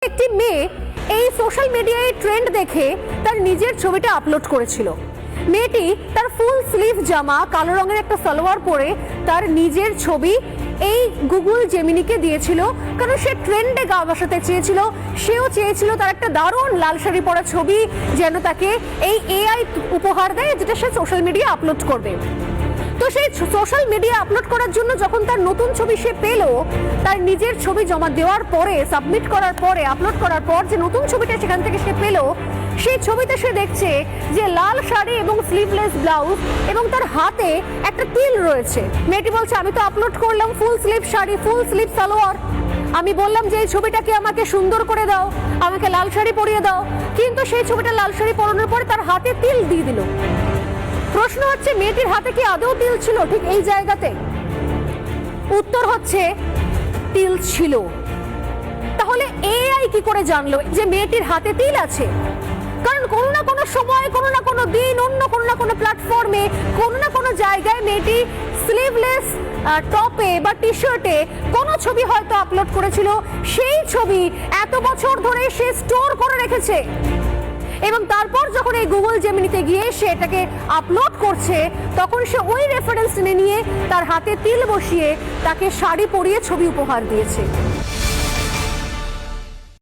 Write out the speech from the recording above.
একটি মেয়ে এই সোশ্যাল মিডিয়ায় ট্রেন্ড দেখে তার নিজের ছবিটা আপলোড করেছিল। মেয়েটি তার ফুল স্লিভ জামা, কালো রঙের একটা সালোয়ার পরে তার নিজের ছবি এই গুগল জেমিনিকে দিয়েছিল, কারণ সে ট্রেন্ডে গা বসাতে চেয়েছিল। সেও চেয়েছিল তার একটা দারুণ লাল শাড়ি পরা ছবি যেন তাকে এই এআই উপহার দেয়, যেটা সে সোশ্যাল মিডিয়া আপলোড করবে। তো সেই সোশ্যাল মিডিয়া আপলোড করার জন্য যখন তার নতুন ছবি সে পেল, তার নিজের ছবি জমা দেওয়ার পরে, সাবমিট করার পরে, আপলোড করার পর যে নতুন ছবিটা সেখান থেকে সে পেল, সেই ছবিতে সে দেখছে যে লাল শাড়ি এবং স্লিভলেস ব্লাউজ এবং তার হাতে একটা তিল রয়েছে। মেয়েটি বলছে, আমি তো আপলোড করলাম full sleeve sari, full sleeve salwar, আমি বললাম যে এই ছবিটাকে আমাকে সুন্দর করে দাও, আমাকে লাল শাড়ি পরিয়ে দাও, কিন্তু সেই ছবিটা লাল শাড়ি পরানোর পরে তার হাতে তিল দিয়ে দিল। প্রশ্ন হচ্ছে, মেয়েটির হাতে কি আদৌ তিল ছিল ঠিক এই জায়গাতে? উত্তর হচ্ছে তিল ছিল। তাহলে এআই কি করে জানলো যে মেয়েটির হাতে তিল আছে? কারণ কোনো না কোনো সময়, কোনো না কোনো দিন, অন্য কোনো না কোনো প্ল্যাটফর্মে, কোনো না কোনো জায়গায় মেয়েটি স্লিভলেস টপে বা টি শার্টে কোনো ছবি হয়তো আপলোড করেছিল। সেই ছবি এত বছর ধরে সে স্টোর করে রেখেছে এবং তারপর যখন এই গুগল জেমিনিতে গিয়ে সে এটাকে আপলোড করছে, তখন সে ওই রেফারেন্স নিয়ে তার হাতে তিল বসিয়ে তাকে শাড়ি পরিয়ে ছবি উপহার দিয়েছে।